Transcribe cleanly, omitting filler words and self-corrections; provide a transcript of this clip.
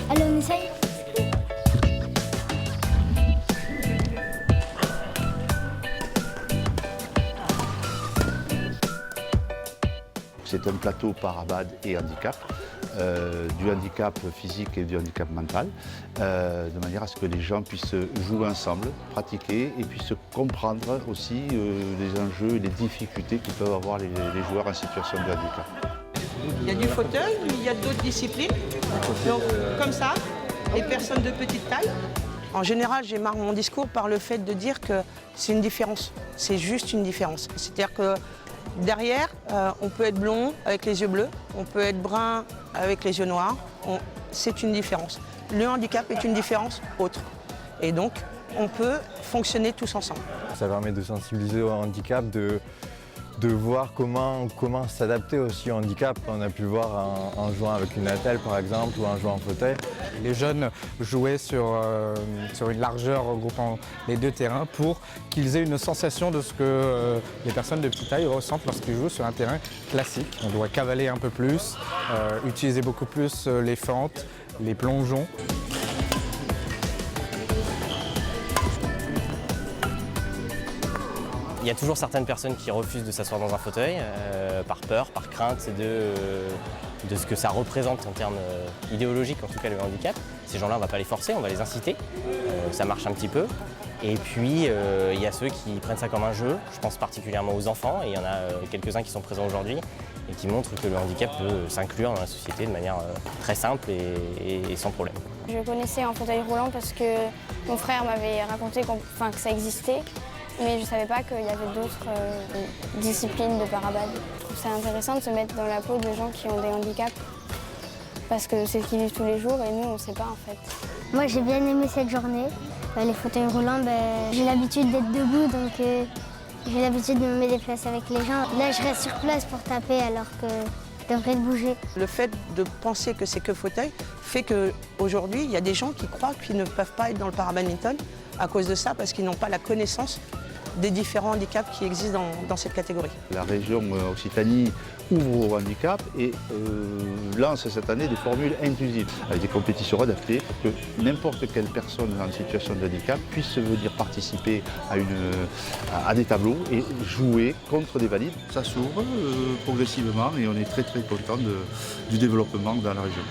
Allez, on essaye. C'est un plateau parabad et handicap, du handicap physique et du handicap mental, de manière à ce que les gens puissent jouer ensemble, pratiquer et puissent comprendre aussi les enjeux et les difficultés que peuvent avoir les joueurs en situation de handicap. Il y a du fauteuil, il y a d'autres disciplines, donc comme ça, les personnes de petite taille. En général, j'émarre mon discours par le fait de dire que c'est une différence, c'est juste une différence. C'est-à-dire que derrière, on peut être blond avec les yeux bleus, on peut être brun avec les yeux noirs, c'est une différence. Le handicap est une différence autre. Et donc, on peut fonctionner tous ensemble. Ça permet de sensibiliser au handicap, de voir comment s'adapter aussi au handicap. On a pu le voir en jouant avec une attelle par exemple ou en jouant en fauteuil. Les jeunes jouaient sur une largeur regroupant les deux terrains pour qu'ils aient une sensation de ce que les personnes de petite taille ressentent lorsqu'ils jouent sur un terrain classique. On doit cavaler un peu plus, utiliser beaucoup plus les fentes, les plongeons. Il y a toujours certaines personnes qui refusent de s'asseoir dans un fauteuil, par peur, par crainte de ce que ça représente en termes idéologiques, en tout cas le handicap. Ces gens-là, on ne va pas les forcer, on va les inciter, ça marche un petit peu. Et puis, il y a ceux qui prennent ça comme un jeu, je pense particulièrement aux enfants, et il y en a quelques-uns qui sont présents aujourd'hui et qui montrent que le handicap peut s'inclure dans la société de manière très simple et sans problème. Je connaissais en fauteuil roulant parce que mon frère m'avait raconté que ça existait. Mais je ne savais pas qu'il y avait d'autres disciplines de parabad. Je trouve ça intéressant de se mettre dans la peau de gens qui ont des handicaps parce que c'est ce qu'ils vivent tous les jours et nous, on ne sait pas en fait. Moi, j'ai bien aimé cette journée. Les fauteuils roulants, j'ai l'habitude d'être debout, donc j'ai l'habitude de me déplacer avec les gens. Là, je reste sur place pour taper alors que je devrais bouger. Le fait de penser que c'est que fauteuil fait qu'aujourd'hui, il y a des gens qui croient qu'ils ne peuvent pas être dans le parabadminton à cause de ça, parce qu'ils n'ont pas la connaissance des différents handicaps qui existent dans cette catégorie. La région Occitanie ouvre au handicap et lance cette année des formules inclusives, avec des compétitions adaptées pour que n'importe quelle personne en situation de handicap puisse venir participer à des tableaux et jouer contre des valides. Ça s'ouvre progressivement et on est très content du développement dans la région.